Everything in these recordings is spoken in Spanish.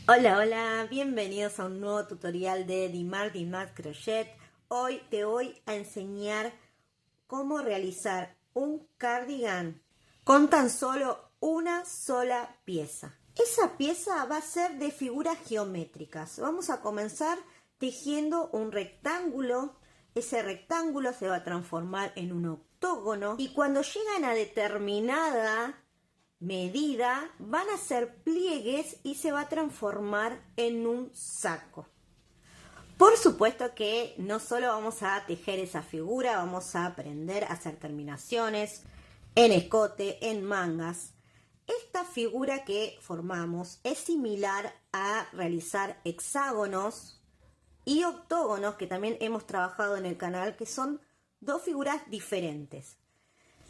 Hola, hola, bienvenidos a un nuevo tutorial de Dimar Crochet. Hoy te voy a enseñar cómo realizar un cardigan con tan solo una sola pieza. Esa pieza va a ser de figuras geométricas. Vamos a comenzar tejiendo un rectángulo. Ese rectángulo se va a transformar en un octógono y cuando llegan a determinada medida van a ser pliegues y se va a transformar en un saco. Por supuesto que no solo vamos a tejer esa figura, vamos a aprender a hacer terminaciones en escote, en mangas. Esta figura que formamos es similar a realizar hexágonos y octógonos, que también hemos trabajado en el canal, que son dos figuras diferentes.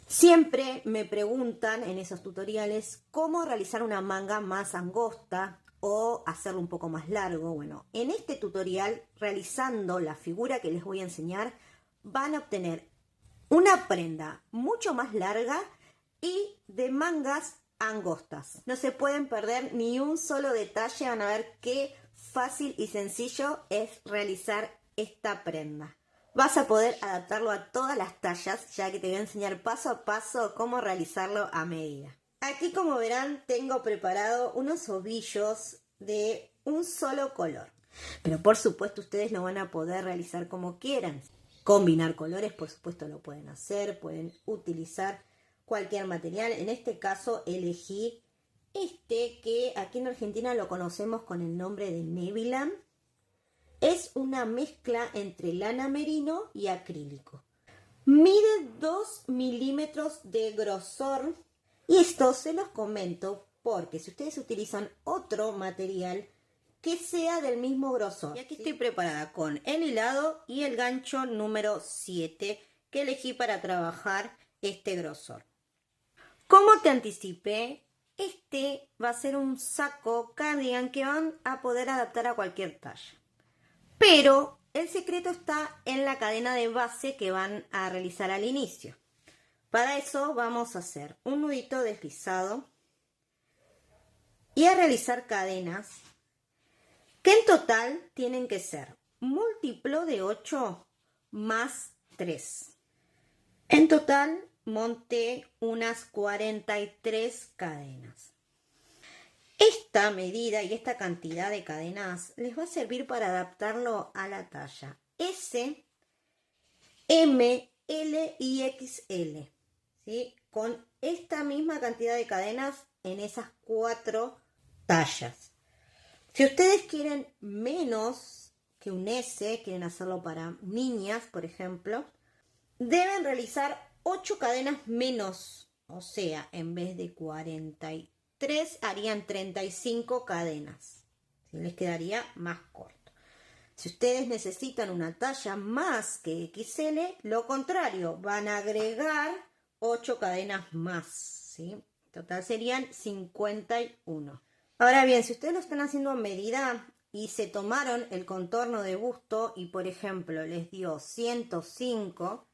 Siempre me preguntan en esos tutoriales cómo realizar una manga más angosta o hacerlo un poco más largo. Bueno, en este tutorial, realizando la figura que les voy a enseñar, van a obtener una prenda mucho más larga y de mangas angostas. No se pueden perder ni un solo detalle, van a ver qué fácil y sencillo es realizar esta prenda. Vas a poder adaptarlo a todas las tallas, ya que te voy a enseñar paso a paso cómo realizarlo a medida. Aquí, como verán, tengo preparado unos ovillos de un solo color. Pero por supuesto ustedes lo van a poder realizar como quieran. Combinar colores, por supuesto lo pueden hacer, pueden utilizar cualquier material. En este caso elegí este que aquí en Argentina lo conocemos con el nombre de Nevilan. Es una mezcla entre lana merino y acrílico. Mide 2 milímetros de grosor y esto se los comento porque si ustedes utilizan otro material que sea del mismo grosor. Y aquí estoy preparada con el hilado y el gancho número 7 que elegí para trabajar este grosor. Como te anticipé, este va a ser un saco cardigan que van a poder adaptar a cualquier talla. Pero el secreto está en la cadena de base que van a realizar al inicio. Para eso vamos a hacer un nudito deslizado y a realizar cadenas que en total tienen que ser múltiplo de 8 más 3. En total monté unas 43 cadenas. Esta medida y esta cantidad de cadenas les va a servir para adaptarlo a la talla S, M, L y XL, ¿sí? Con esta misma cantidad de cadenas en esas 4 tallas. Si ustedes quieren menos que un S, quieren hacerlo para niñas, por ejemplo, deben realizar 8 cadenas menos, o sea, en vez de 43 harían 35 cadenas. ¿Sí? Les quedaría más corto. Si ustedes necesitan una talla más que XL, lo contrario, van a agregar 8 cadenas más, ¿sí? En total serían 51. Ahora bien, si ustedes lo están haciendo a medida y se tomaron el contorno de busto y, por ejemplo, les dio 105,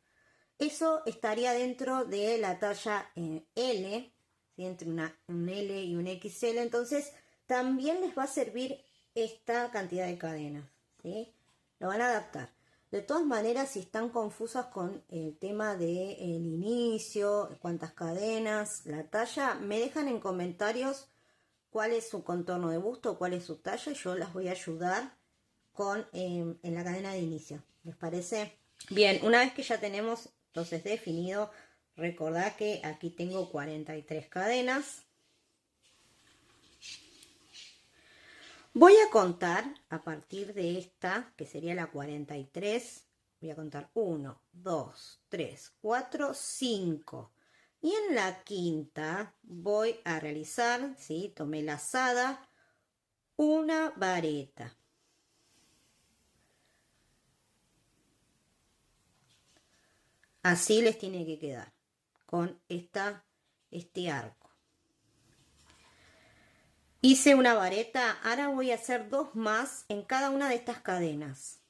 eso estaría dentro de la talla L, ¿sí? Entre un L y un XL, entonces también les va a servir esta cantidad de cadenas, ¿sí? Lo van a adaptar. De todas maneras, si están confusas con el tema del inicio, cuántas cadenas, la talla, me dejan en comentarios cuál es su contorno de busto, cuál es su talla, y yo las voy a ayudar con en la cadena de inicio. ¿Les parece? Bien, una vez que ya tenemos entonces definido, recordad que aquí tengo 43 cadenas. Voy a contar a partir de esta, que sería la 43. Voy a contar 1, 2, 3, 4, 5. Y en la quinta voy a realizar, ¿sí? Tomé lazada, una vareta. Así les tiene que quedar con este arco. Hice una vareta, ahora voy a hacer 2 más en cada una de estas cadenas.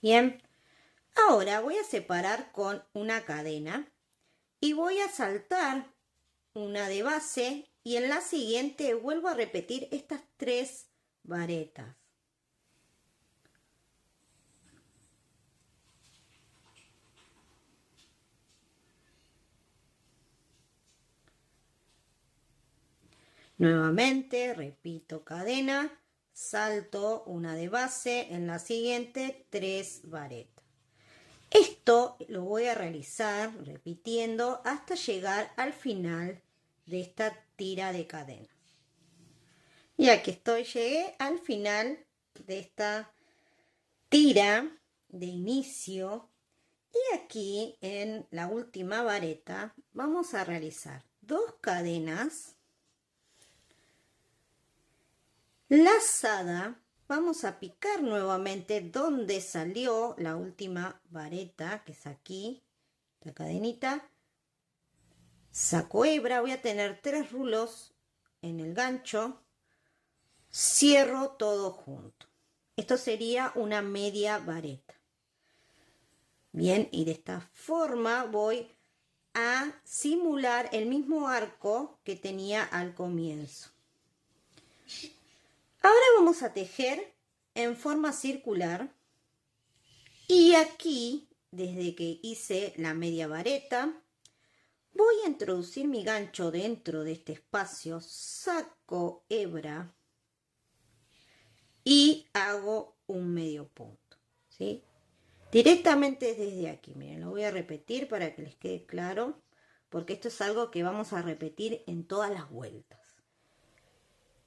Bien, Ahora voy a separar con una cadena y voy a saltar una de base y en la siguiente vuelvo a repetir estas 3 varetas. Nuevamente repito cadena, salto una de base, en la siguiente 3 varetas. Esto lo voy a realizar repitiendo hasta llegar al final de esta tira de cadenas. Y aquí estoy, llegué al final de esta tira de inicio y aquí en la última vareta vamos a realizar 2 cadenas lazada. Vamos a picar nuevamente donde salió la última vareta, que es aquí, la cadenita. Saco hebra, voy a tener 3 rulos en el gancho. Cierro todo junto. Esto sería una media vareta. Bien, y de esta forma voy a simular el mismo arco que tenía al comienzo. Ahora vamos a tejer en forma circular y aquí, desde que hice la media vareta, voy a introducir mi gancho dentro de este espacio, saco hebra y hago un medio punto, ¿sí? Directamente desde aquí, miren, lo voy a repetir para que les quede claro, porque esto es algo que vamos a repetir en todas las vueltas.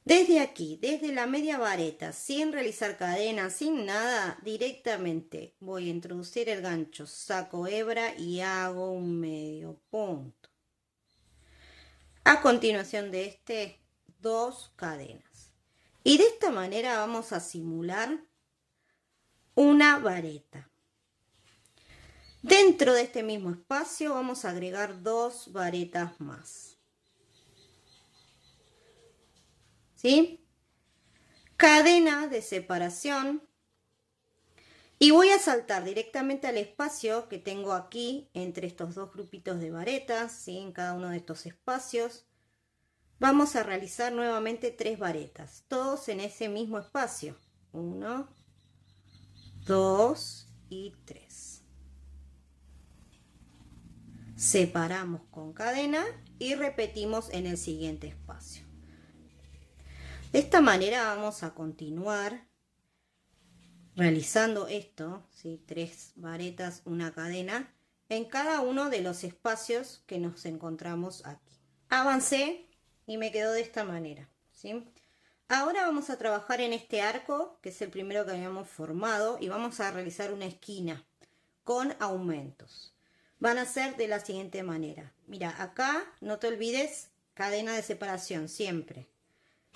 Desde aquí, desde la media vareta, sin realizar cadena, sin nada, directamente voy a introducir el gancho, saco hebra y hago un medio punto. A continuación de este, 2 cadenas. Y de esta manera vamos a simular una vareta. Dentro de este mismo espacio vamos a agregar 2 varetas más. ¿Sí? Cadena de separación y voy a saltar directamente al espacio que tengo aquí entre estos 2 grupitos de varetas, ¿sí? En cada uno de estos espacios vamos a realizar nuevamente 3 varetas, todos en ese mismo espacio, 1, 2 y 3. Separamos con cadena y repetimos en el siguiente espacio. De esta manera vamos a continuar realizando esto, ¿sí? 3 varetas, una cadena, en cada uno de los espacios que nos encontramos aquí. Avancé y me quedó de esta manera, ¿sí? Ahora vamos a trabajar en este arco, que es el primero que habíamos formado, y vamos a realizar una esquina con aumentos. Van a ser de la siguiente manera. Mira, acá no te olvides, cadena de separación, siempre.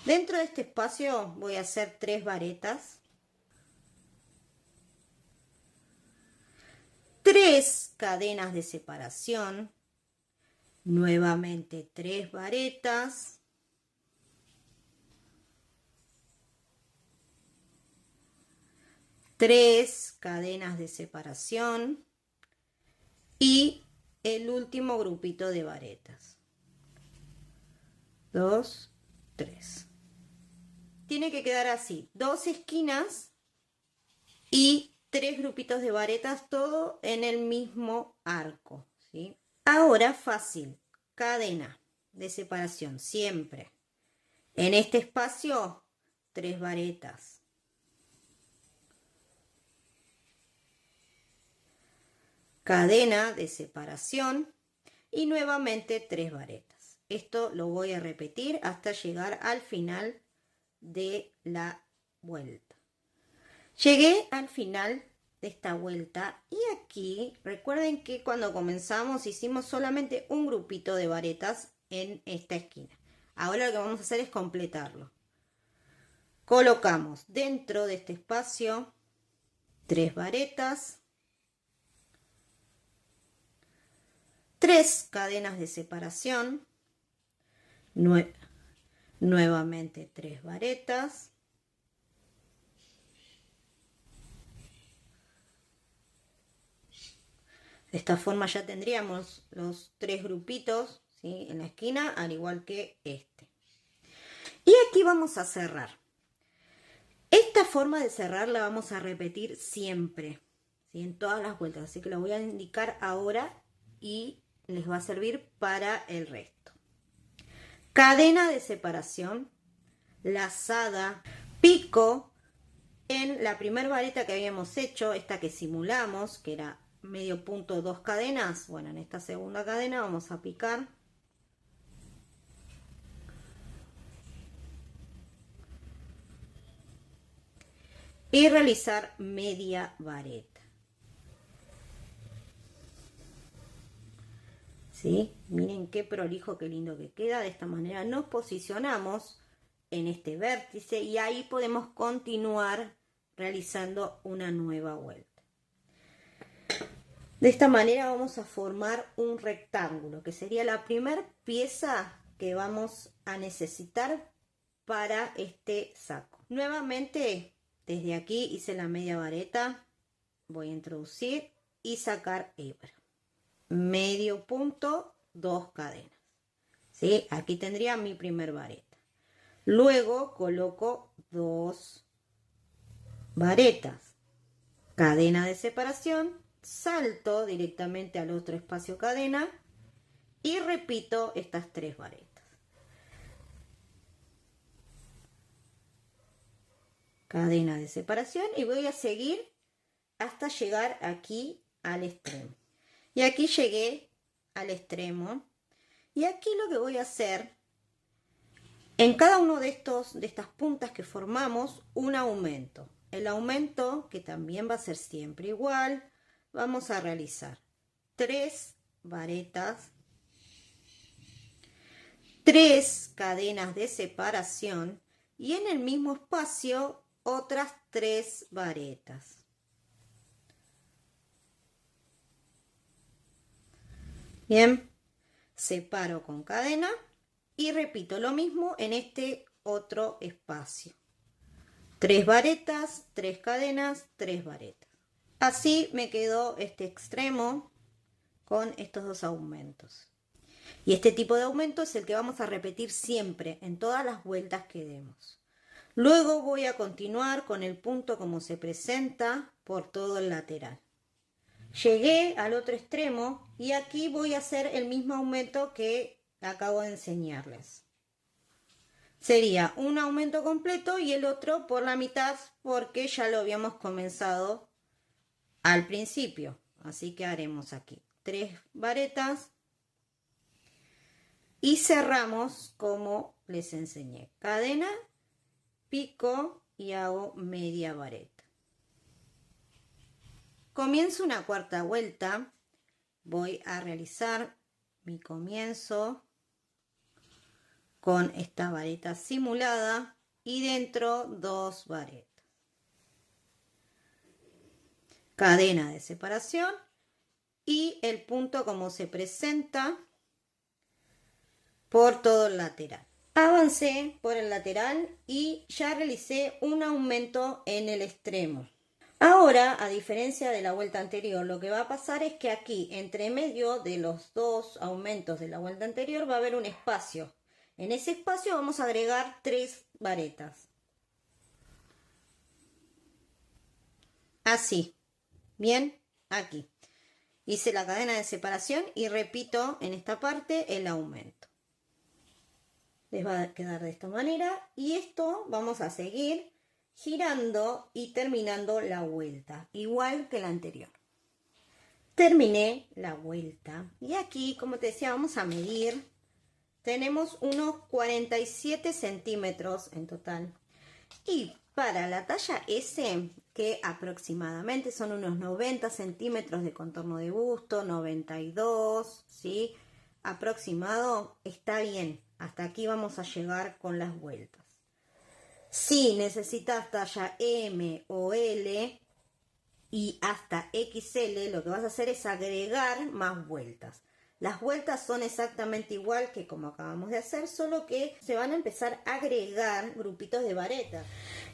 Dentro de este espacio voy a hacer 3 varetas. 3 cadenas de separación. Nuevamente 3 varetas. 3 cadenas de separación. Y el último grupito de varetas. 2, 3. Tiene que quedar así, 2 esquinas y 3 grupitos de varetas, todo en el mismo arco, ¿sí? Ahora fácil, cadena de separación, siempre. En este espacio, 3 varetas. Cadena de separación y nuevamente 3 varetas. Esto lo voy a repetir hasta llegar al final de la vuelta. Llegué al final de esta vuelta y aquí recuerden que cuando comenzamos hicimos solamente un grupito de varetas en esta esquina. Ahora lo que vamos a hacer es completarlo. Colocamos dentro de este espacio 3 varetas, 3 cadenas de separación, nuevamente 3 varetas, De esta forma ya tendríamos los 3 grupitos, ¿sí?, en la esquina, al igual que este. Y aquí vamos a cerrar. Esta forma de cerrar la vamos a repetir siempre, ¿sí?, en todas las vueltas. Así que lo voy a indicar ahora y les va a servir para el resto. Cadena de separación, lazada, pico en la primera vareta que habíamos hecho, esta que simulamos, que era medio punto, 2 cadenas. Bueno, en esta segunda cadena vamos a picar y realizar media vareta. ¿Sí? Miren qué prolijo, qué lindo que queda. De esta manera nos posicionamos en este vértice y ahí podemos continuar realizando una nueva vuelta. De esta manera vamos a formar un rectángulo, que sería la primera pieza que vamos a necesitar para este saco. Nuevamente, desde aquí hice la media vareta, voy a introducir y sacar hebra. Medio punto, 2 cadenas. ¿Sí? Aquí tendría mi primer vareta. Luego coloco 2 varetas. Cadena de separación, salto directamente al otro espacio cadena y repito estas 3 varetas. Cadena de separación y voy a seguir hasta llegar aquí al extremo. Y aquí llegué al extremo. Y aquí lo que voy a hacer, en cada uno de estas puntas que formamos, un aumento. El aumento, que también va a ser siempre igual, vamos a realizar 3 varetas, 3 cadenas de separación y en el mismo espacio otras 3 varetas. Bien, separo con cadena y repito lo mismo en este otro espacio. 3 varetas, 3 cadenas, 3 varetas. Así me quedó este extremo con estos 2 aumentos. Y este tipo de aumento es el que vamos a repetir siempre en todas las vueltas que demos. Luego voy a continuar con el punto como se presenta por todo el lateral. Llegué al otro extremo y aquí voy a hacer el mismo aumento que acabo de enseñarles. Sería un aumento completo y el otro por la mitad porque ya lo habíamos comenzado al principio. Así que haremos aquí 3 varetas y cerramos como les enseñé. Cadena, pico y hago media vareta. Comienzo una cuarta vuelta, voy a realizar mi comienzo con esta vareta simulada y dentro 2 varetas. Cadena de separación y el punto como se presenta por todo el lateral. Avancé por el lateral y ya realicé un aumento en el extremo. Ahora, a diferencia de la vuelta anterior, lo que va a pasar es que aquí, entre medio de los 2 aumentos de la vuelta anterior, va a haber un espacio. En ese espacio vamos a agregar 3 varetas. Así. Bien, aquí. Hice la cadena de separación y repito en esta parte el aumento. Les va a quedar de esta manera y esto vamos a seguir girando y terminando la vuelta, igual que la anterior. Terminé la vuelta y aquí, como te decía, vamos a medir. Tenemos unos 47 centímetros en total. Y para la talla S, que aproximadamente son unos 90 centímetros de contorno de busto, 92, ¿sí? Aproximado, está bien. Hasta aquí vamos a llegar con las vueltas. Si necesitas talla M o L y hasta XL, lo que vas a hacer es agregar más vueltas. Las vueltas son exactamente igual que como acabamos de hacer, solo que se van a empezar a agregar grupitos de varetas.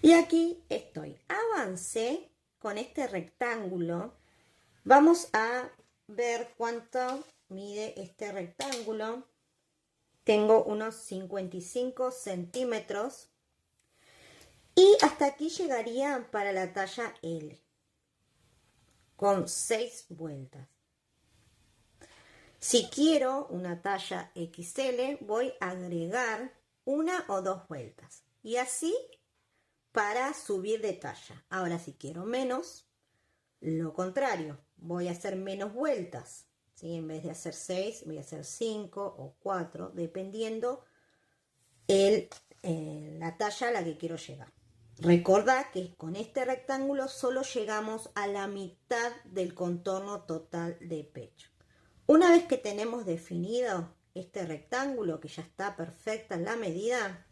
Y aquí estoy. Avancé con este rectángulo. Vamos a ver cuánto mide este rectángulo. Tengo unos 55 centímetros. Y hasta aquí llegaría para la talla L. Con 6 vueltas. Si quiero una talla XL, voy a agregar 1 o 2 vueltas. Y así para subir de talla. Ahora, si quiero menos, lo contrario. Voy a hacer menos vueltas. ¿Sí? En vez de hacer 6, voy a hacer 5 o 4, dependiendo la talla a la que quiero llegar. Recordá que con este rectángulo solo llegamos a la mitad del contorno total de pecho. Una vez que tenemos definido este rectángulo, que ya está perfecta la medida,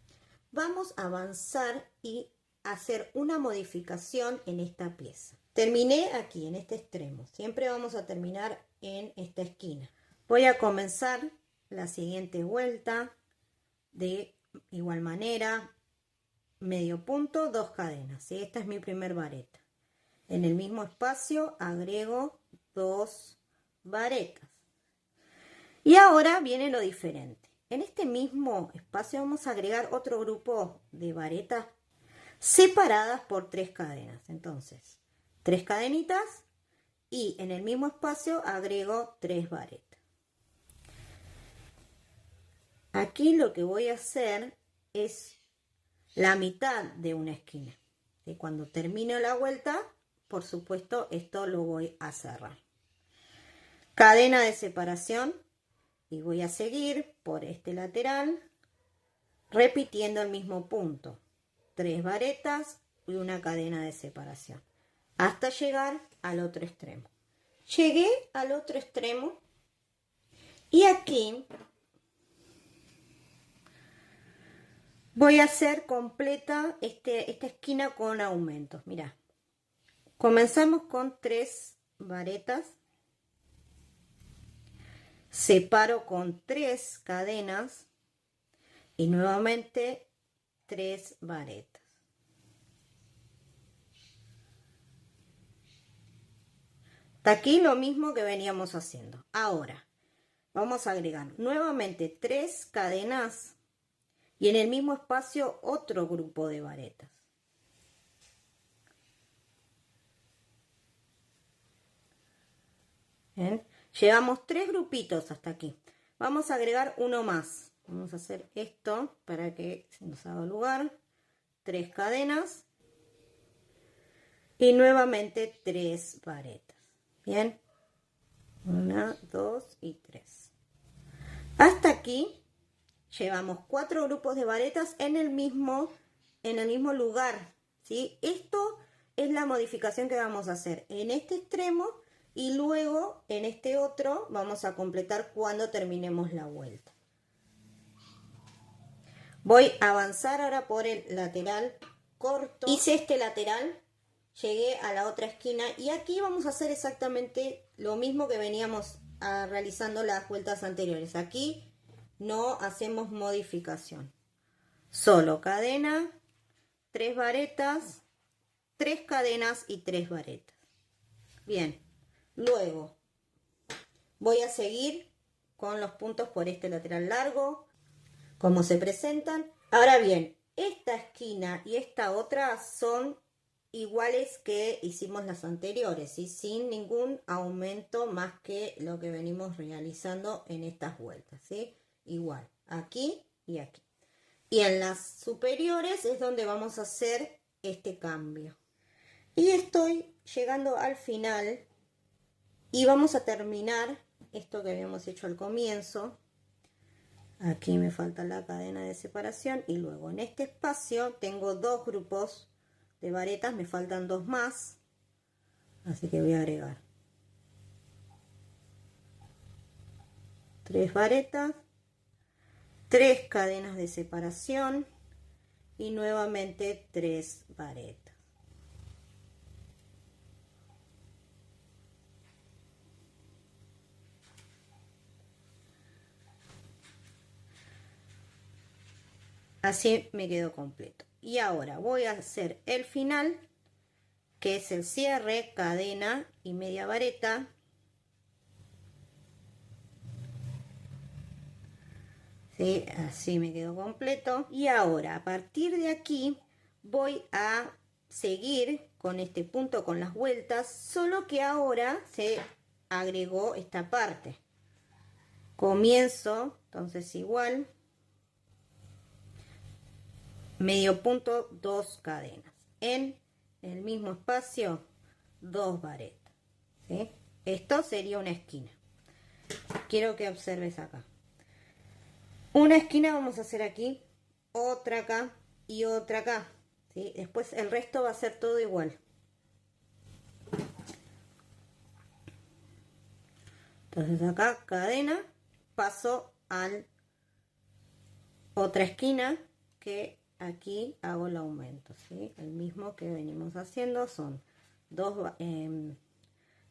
vamos a avanzar y hacer una modificación en esta pieza. Terminé aquí, en este extremo. Siempre vamos a terminar en esta esquina. Voy a comenzar la siguiente vuelta de igual manera. Medio punto, 2 cadenas, ¿sí? Esta es mi primer vareta. En el mismo espacio agrego 2 varetas. Y ahora viene lo diferente. En este mismo espacio vamos a agregar otro grupo de varetas separadas por 3 cadenas. Entonces, 3 cadenitas y en el mismo espacio agrego 3 varetas. Aquí lo que voy a hacer es la mitad de una esquina. Y cuando termino la vuelta, por supuesto, esto lo voy a cerrar. Cadena de separación y voy a seguir por este lateral repitiendo el mismo punto. 3 varetas y una cadena de separación hasta llegar al otro extremo. Llegué al otro extremo y aquí voy a hacer completa esta esquina con aumentos. Mirá, comenzamos con 3 varetas, separo con 3 cadenas y nuevamente 3 varetas. Hasta aquí lo mismo que veníamos haciendo. Ahora vamos a agregar nuevamente 3 cadenas y en el mismo espacio otro grupo de varetas. ¿Ven? Llevamos 3 grupitos hasta aquí. Vamos a agregar uno más. Vamos a hacer esto para que se nos haga lugar. 3 cadenas y nuevamente 3 varetas. Bien, 1, 2 y 3. Hasta aquí llevamos 4 grupos de varetas en el mismo lugar, ¿sí? Esto es la modificación que vamos a hacer en este extremo y luego en este otro vamos a completar cuando terminemos la vuelta. Voy a avanzar ahora por el lateral corto. Hice este lateral, llegué a la otra esquina y aquí vamos a hacer exactamente lo mismo que veníamos realizando las vueltas anteriores. Aquí no hacemos modificación. Solo cadena, 3 varetas, 3 cadenas y 3 varetas. Bien, luego voy a seguir con los puntos por este lateral largo, como se presentan. Ahora bien, esta esquina y esta otra son iguales que hicimos las anteriores, ¿sí? Sin ningún aumento más que lo que venimos realizando en estas vueltas, ¿sí? Igual, aquí y aquí. Y en las superiores es donde vamos a hacer este cambio. Y estoy llegando al final y vamos a terminar esto que habíamos hecho al comienzo. Aquí me falta la cadena de separación y luego en este espacio tengo 2 grupos de varetas, me faltan 2 más, así que voy a agregar 3 varetas, 3 cadenas de separación y nuevamente 3 varetas. Así me quedó completo. Y ahora voy a hacer el final, que es el cierre, cadena y media vareta. ¿Sí? Así me quedó completo. Y ahora, a partir de aquí, voy a seguir con este punto con las vueltas, solo que ahora se agregó esta parte. Comienzo, entonces igual, medio punto, 2 cadenas. En el mismo espacio, 2 varetas. ¿Sí? Esto sería una esquina. Quiero que observes acá. Una esquina vamos a hacer aquí, otra acá y otra acá. ¿Sí? Después el resto va a ser todo igual. Entonces acá cadena, paso a otra esquina, que aquí hago el aumento. ¿Sí? El mismo que venimos haciendo son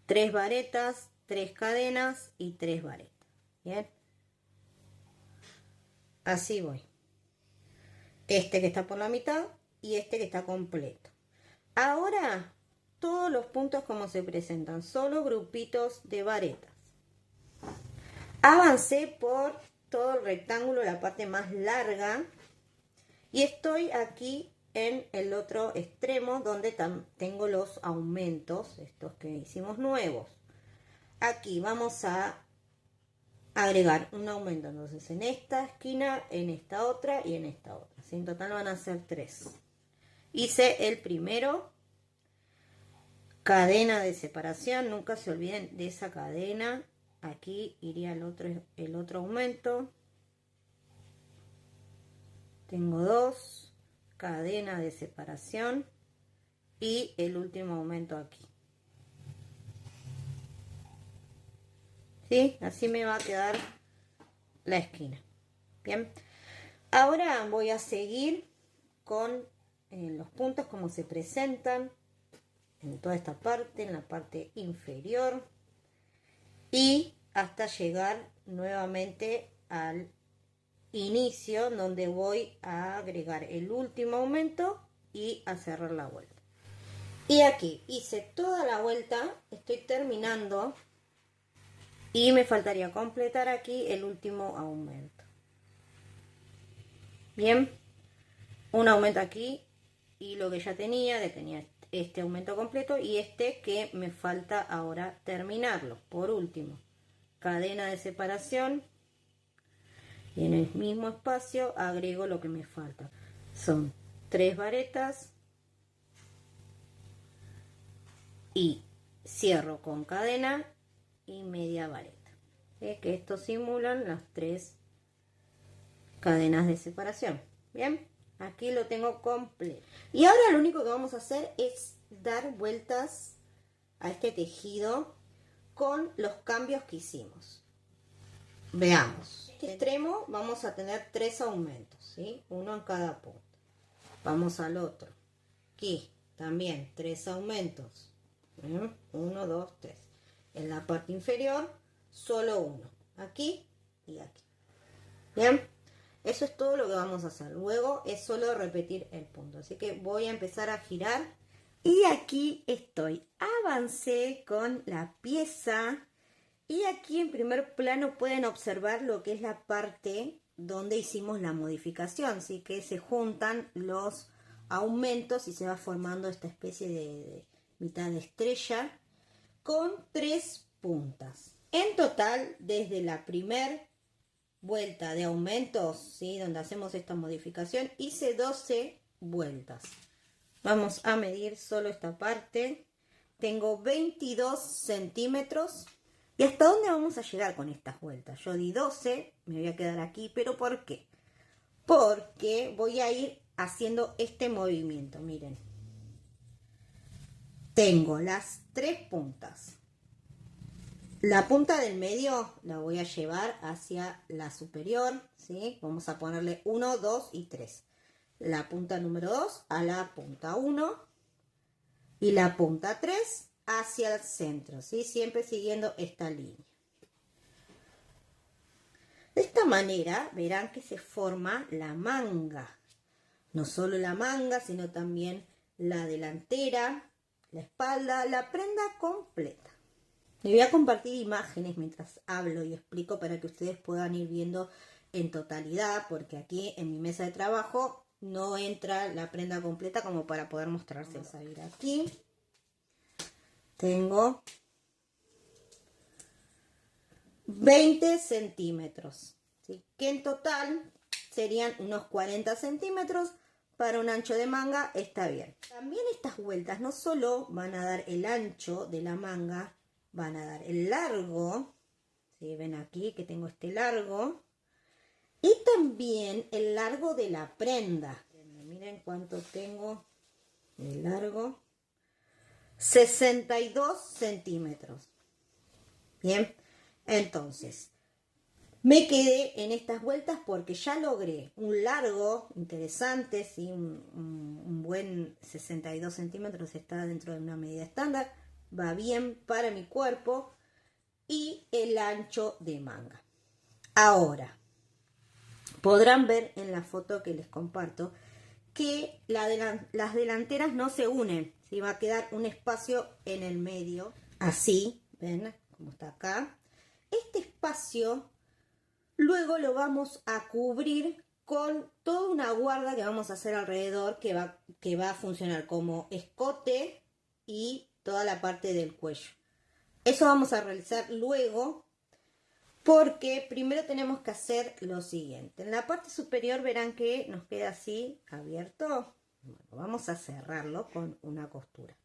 3 varetas, 3 cadenas y 3 varetas. Bien, así voy. Este que está por la mitad y este que está completo. Ahora, todos los puntos como se presentan, solo grupitos de varetas. Avancé por todo el rectángulo, la parte más larga, y estoy aquí en el otro extremo donde tengo los aumentos, estos que hicimos nuevos. Aquí vamos a agregar un aumento, entonces en esta esquina, en esta otra y en esta otra. ¿Sí? En total van a ser 3. Hice el primero, cadena de separación, nunca se olviden de esa cadena. Aquí iría el otro aumento. Tengo 2, cadena de separación y el último aumento aquí. ¿Sí? Así me va a quedar la esquina. Bien. Ahora voy a seguir con los puntos como se presentan en toda esta parte, en la parte inferior, y hasta llegar nuevamente al inicio, donde voy a agregar el último aumento y a cerrar la vuelta. Y aquí hice toda la vuelta, estoy terminando y me faltaría completar aquí el último aumento. Bien, un aumento aquí y lo que ya tenía, que tenía este aumento completo y este que me falta ahora terminarlo. Por último, cadena de separación y en el mismo espacio agrego lo que me falta. Son 3 varetas y cierro con cadena y media vareta. ¿Sí? Que estos simulan las 3 cadenas de separación. Bien, aquí lo tengo completo. Y ahora lo único que vamos a hacer es dar vueltas a este tejido con los cambios que hicimos. Veamos. En este extremo vamos a tener 3 aumentos, ¿sí? Uno en cada punto. Vamos al otro. Aquí también 3 aumentos. 1, 2, 3. En la parte inferior, solo uno. Aquí y aquí. Bien. Eso es todo lo que vamos a hacer. Luego es solo repetir el punto. Así que voy a empezar a girar. Y aquí estoy. Avancé con la pieza. Y aquí en primer plano pueden observar lo que es la parte donde hicimos la modificación. Así que se juntan los aumentos y se va formando esta especie de mitad de estrella con 3 puntas. En total, desde la primer vuelta de aumentos, ¿sí? Donde hacemos esta modificación, hice 12 vueltas. Vamos a medir solo esta parte. Tengo 22 centímetros. ¿Y hasta dónde vamos a llegar con estas vueltas? Yo di 12, me voy a quedar aquí, pero ¿por qué? Porque voy a ir haciendo este movimiento, miren. Tengo las 3 puntas. La punta del medio la voy a llevar hacia la superior, ¿sí? Vamos a ponerle 1, 2 y 3. La punta número 2 a la punta 1 y la punta 3 hacia el centro, ¿sí? Siempre siguiendo esta línea. De esta manera verán que se forma la manga. No solo la manga, sino también la delantera, la espalda, la prenda completa. Les voy a compartir imágenes mientras hablo y explico para que ustedes puedan ir viendo en totalidad, porque aquí en mi mesa de trabajo no entra la prenda completa como para poder mostrarse. Vamos a ir aquí. Tengo 20 centímetros, ¿sí? Que en total serían unos 40 centímetros. Para un ancho de manga está bien. También estas vueltas no solo van a dar el ancho de la manga, van a dar el largo, ¿sí? Ven aquí que tengo este largo, y también el largo de la prenda. Miren cuánto tengo de largo. 62 centímetros. Bien, entonces me quedé en estas vueltas porque ya logré un largo interesante, ¿sí? Un buen 62 centímetros, está dentro de una medida estándar, va bien para mi cuerpo, y el ancho de manga. Ahora, podrán ver en la foto que les comparto que las delanteras no se unen, ¿sí? Va a quedar un espacio en el medio, así, ven, como está acá. Este espacio luego lo vamos a cubrir con toda una guarda que vamos a hacer alrededor, que va a funcionar como escote y toda la parte del cuello. Eso vamos a realizar luego, porque primero tenemos que hacer lo siguiente. En la parte superior verán que nos queda así abierto. Bueno, vamos a cerrarlo con una costura,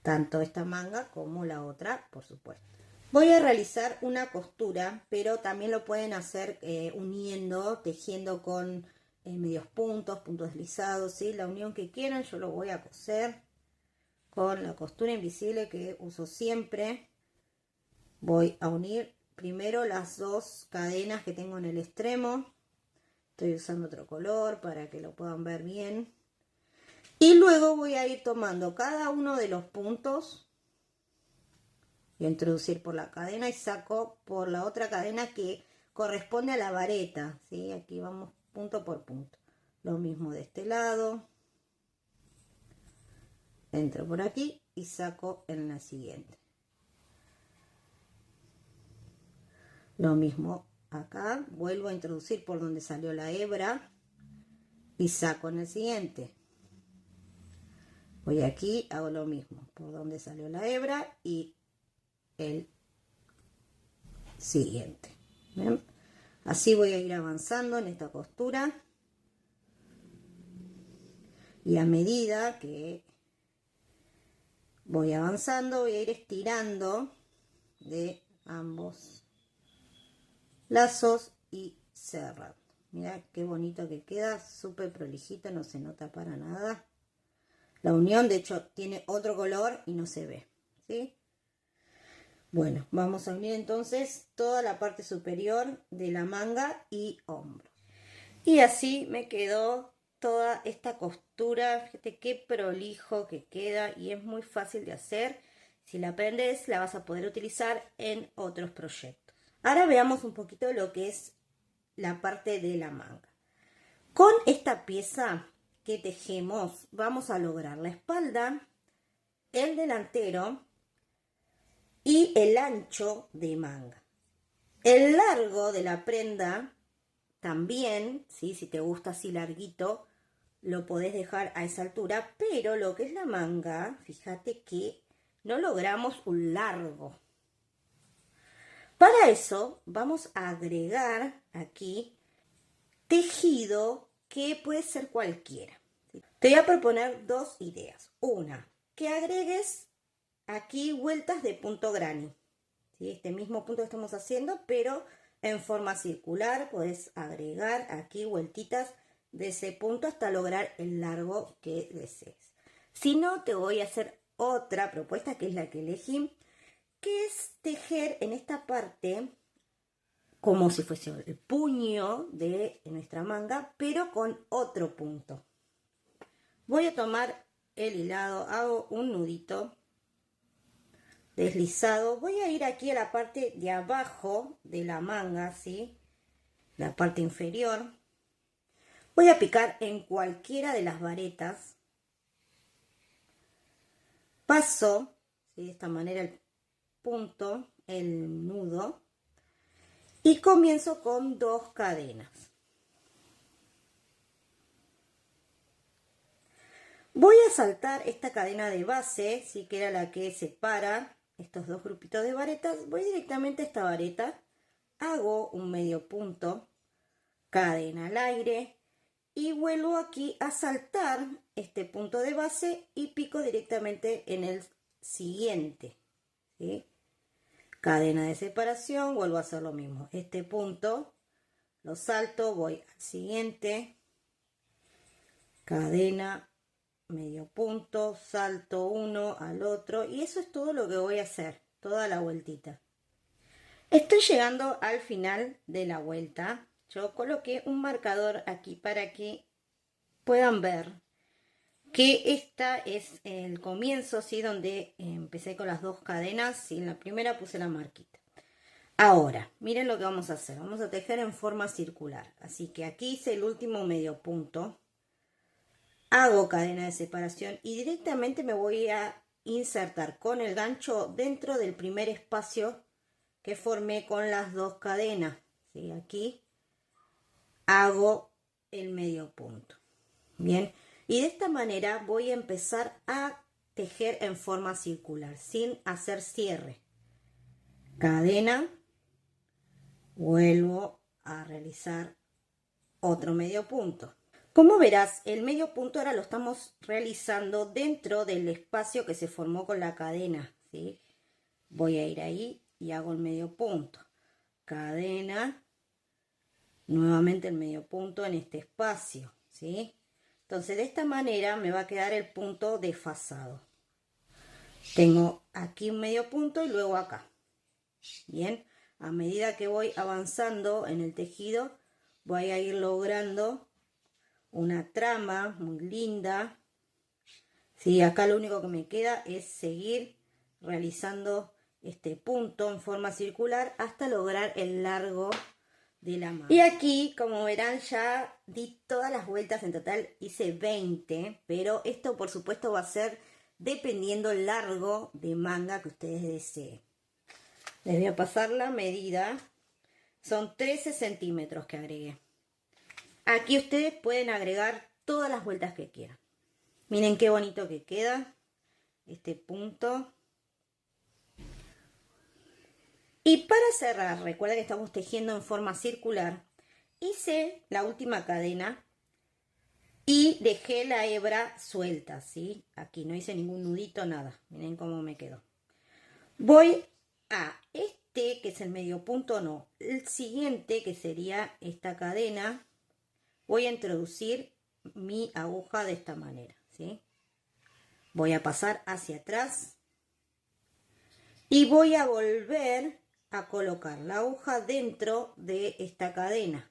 tanto esta manga como la otra, por supuesto. Voy a realizar una costura, pero también lo pueden hacer uniendo, tejiendo con medios puntos, puntos deslizados, ¿sí? La unión que quieran. Yo lo voy a coser con la costura invisible que uso siempre. Voy a unir primero las dos cadenas que tengo en el extremo. Estoy usando otro color para que lo puedan ver bien. Y luego voy a ir tomando cada uno de los puntos y introducir por la cadena y saco por la otra cadena que corresponde a la vareta, ¿sí? Aquí vamos punto por punto. Lo mismo de este lado. Entro por aquí y saco en la siguiente. Lo mismo acá, vuelvo a introducir por donde salió la hebra y saco en el siguiente. Voy aquí, hago lo mismo, por donde salió la hebra y el siguiente. ¿Ven? Así voy a ir avanzando en esta costura. Y a medida que voy avanzando, voy a ir estirando de ambos lazos y cerrando. Mirá qué bonito que queda, súper prolijito, no se nota para nada. La unión, de hecho, tiene otro color y no se ve, ¿sí? Bueno, vamos a unir entonces toda la parte superior de la manga y hombro. Y así me quedó toda esta costura. Fíjate qué prolijo que queda y es muy fácil de hacer. Si la aprendes, la vas a poder utilizar en otros proyectos. Ahora veamos un poquito lo que es la parte de la manga. Con esta pieza que tejemos vamos a lograr la espalda, el delantero y el ancho de manga. El largo de la prenda también, ¿sí? Si te gusta así larguito, lo podés dejar a esa altura, pero lo que es la manga, fíjate que no logramos un largo. Para eso vamos a agregar aquí tejido que puede ser cualquiera. Te voy a proponer dos ideas. Una, que agregues aquí vueltas de punto granny, ¿sí? Este mismo punto que estamos haciendo, pero en forma circular. Puedes agregar aquí vueltitas de ese punto hasta lograr el largo que desees. Si no, te voy a hacer otra propuesta, que es la que elegí, que es tejer en esta parte como si fuese el puño de nuestra manga, pero con otro punto. Voy a tomar el hilado, hago un nudito deslizado. Voy a ir aquí a la parte de abajo de la manga, ¿sí? La parte inferior. Voy a picar en cualquiera de las varetas. Paso, ¿sí? De esta manera el punto, el nudo. y comienzo con 2 cadenas. Voy a saltar esta cadena de base, ¿sí? Que era la que separa estos 2 grupitos de varetas. Voy directamente a esta vareta, hago un medio punto, cadena al aire y vuelvo aquí a saltar este punto de base y pico directamente en el siguiente, ¿sí? Cadena de separación, vuelvo a hacer lo mismo, este punto lo salto, voy al siguiente, cadena, medio punto, salto uno al otro y eso es todo lo que voy a hacer, toda la vueltita. Estoy llegando al final de la vuelta. Yo coloqué un marcador aquí para que puedan ver que esta es el comienzo, ¿sí? Donde empecé con las 2 cadenas y en la primera puse la marquita. Ahora, miren lo que vamos a hacer. Vamos a tejer en forma circular. Así que aquí hice el último medio punto. Hago cadena de separación y directamente me voy a insertar con el gancho dentro del primer espacio que formé con las 2 cadenas, ¿sí? Aquí hago el medio punto. Bien, y de esta manera voy a empezar a tejer en forma circular, sin hacer cierre. Cadena, vuelvo a realizar otro medio punto. Como verás, el medio punto ahora lo estamos realizando dentro del espacio que se formó con la cadena, ¿sí? Voy a ir ahí y hago el medio punto. Cadena, nuevamente el medio punto en este espacio, ¿sí? Entonces de esta manera me va a quedar el punto desfasado. Tengo aquí un medio punto y luego acá. Bien, a medida que voy avanzando en el tejido, voy a ir logrando una trama muy linda. Sí, acá lo único que me queda es seguir realizando este punto en forma circular hasta lograr el largo de la manga. Y aquí, como verán, ya di todas las vueltas, en total hice 20, pero esto por supuesto va a ser dependiendo el largo de manga que ustedes deseen. Les voy a pasar la medida, son 13 centímetros que agregué. Aquí ustedes pueden agregar todas las vueltas que quieran. Miren qué bonito que queda este punto. Y para cerrar, recuerda que estamos tejiendo en forma circular. Hice la última cadena y dejé la hebra suelta, ¿sí? Aquí no hice ningún nudito, nada. Miren cómo me quedó. Voy a este, que es el medio punto, no. El siguiente, que sería esta cadena, voy a introducir mi aguja de esta manera, ¿sí? Voy a pasar hacia atrás y voy a volver a colocar la aguja dentro de esta cadena.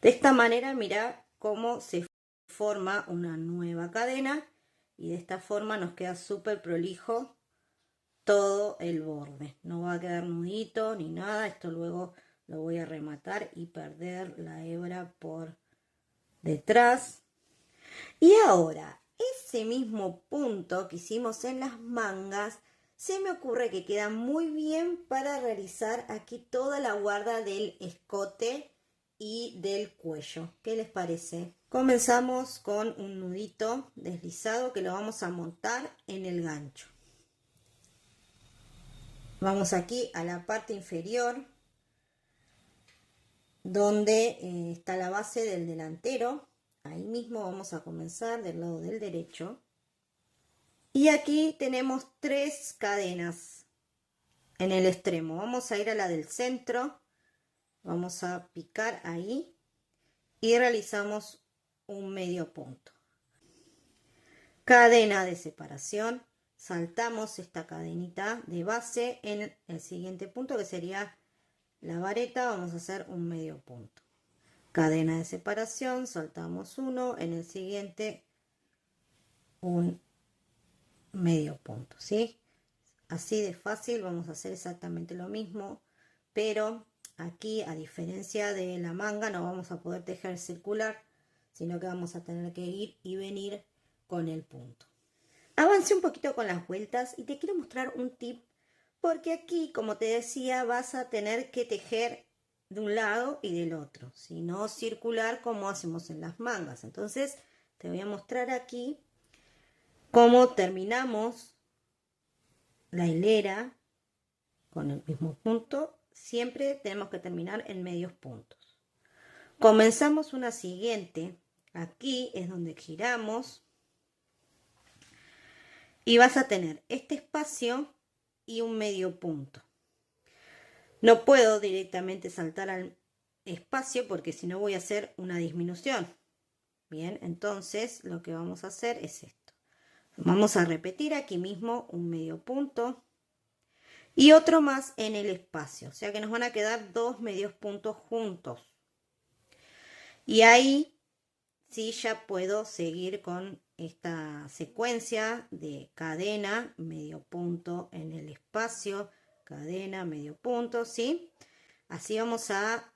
De esta manera, mira cómo se forma una nueva cadena y de esta forma nos queda súper prolijo todo el borde. No va a quedar nudito ni nada. Esto luego lo voy a rematar y perder la hebra por detrás. Y ahora, ese mismo punto que hicimos en las mangas, se me ocurre que queda muy bien para realizar aquí toda la guarda del escote y del cuello. ¿Qué les parece? Comenzamos con un nudito deslizado que lo vamos a montar en el gancho. Vamos aquí a la parte inferior donde está la base del delantero. Ahí mismo vamos a comenzar del lado del derecho. Y aquí tenemos 3 cadenas en el extremo. Vamos a ir a la del centro. Vamos a picar ahí y realizamos un medio punto. Cadena de separación. Saltamos esta cadenita de base en el siguiente punto, que sería la vareta. Vamos a hacer un medio punto. Cadena de separación, saltamos uno, en el siguiente un medio punto, ¿sí? Así de fácil vamos a hacer exactamente lo mismo, pero aquí, a diferencia de la manga, no vamos a poder tejer circular, sino que vamos a tener que ir y venir con el punto. Avancé un poquito con las vueltas y te quiero mostrar un tip, porque aquí, como te decía, vas a tener que tejer de un lado y del otro, sino circular como hacemos en las mangas. Entonces te voy a mostrar aquí cómo terminamos la hilera con el mismo punto. Siempre tenemos que terminar en medios puntos. Comenzamos una siguiente. Aquí es donde giramos y vas a tener este espacio y un medio punto. No puedo directamente saltar al espacio porque si no voy a hacer una disminución. Bien, entonces lo que vamos a hacer es esto. Vamos a repetir aquí mismo un medio punto y otro más en el espacio. O sea que nos van a quedar dos medios puntos juntos. Y ahí sí ya puedo seguir con esta secuencia de cadena, medio punto en el espacio, cadena, medio punto, ¿sí? Así vamos a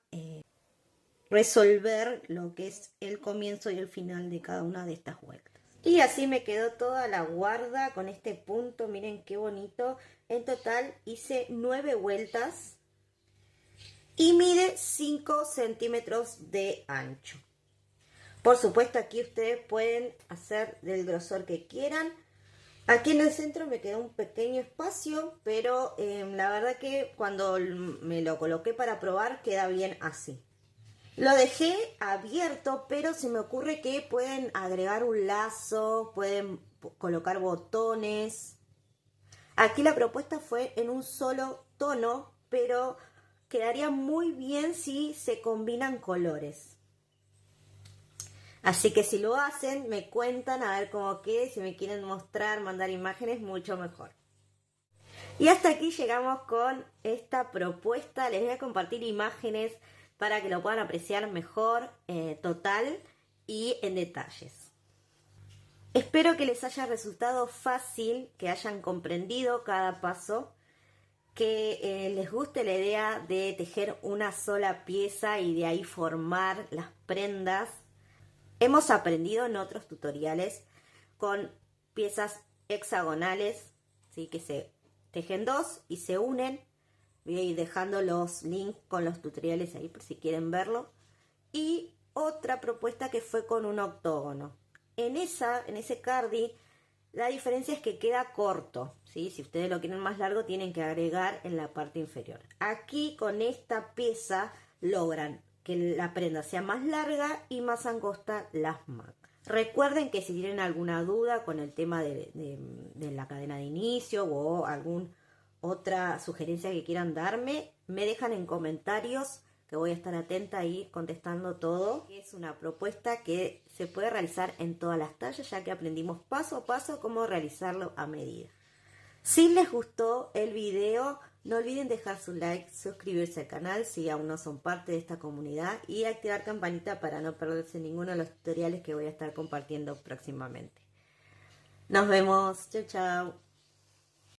resolver lo que es el comienzo y el final de cada una de estas vueltas. Y así me quedó toda la guarda con este punto, miren qué bonito. En total hice 9 vueltas y mide 5 centímetros de ancho. Por supuesto, aquí ustedes pueden hacer del grosor que quieran. Aquí en el centro me quedó un pequeño espacio, pero la verdad que cuando me lo coloqué para probar queda bien así. Lo dejé abierto, pero se me ocurre que pueden agregar un lazo, pueden colocar botones. Aquí la propuesta fue en un solo tono, pero quedaría muy bien si se combinan colores. Así que si lo hacen, me cuentan a ver cómo quede. Si me quieren mostrar, mandar imágenes, mucho mejor. Y hasta aquí llegamos con esta propuesta. Les voy a compartir imágenes para que lo puedan apreciar mejor, total y en detalles. Espero que les haya resultado fácil, que hayan comprendido cada paso, que les guste la idea de tejer una sola pieza y de ahí formar las prendas. Hemos aprendido en otros tutoriales con piezas hexagonales, ¿sí? Que se tejen dos y se unen. Voy a ir dejando los links con los tutoriales ahí por si quieren verlo. Y otra propuesta que fue con un octógono. En ese cardi, la diferencia es que queda corto, ¿sí? Si ustedes lo quieren más largo, tienen que agregar en la parte inferior. Aquí con esta pieza logran que la prenda sea más larga y más angosta las mangas. Recuerden que si tienen alguna duda con el tema de la cadena de inicio o alguna otra sugerencia que quieran darme, me dejan en comentarios que voy a estar atenta ahí contestando todo. Es una propuesta que se puede realizar en todas las tallas, ya que aprendimos paso a paso cómo realizarlo a medida. Si les gustó el video, no olviden dejar su like, suscribirse al canal si aún no son parte de esta comunidad y activar campanita para no perderse ninguno de los tutoriales que voy a estar compartiendo próximamente. Nos vemos, chao chao.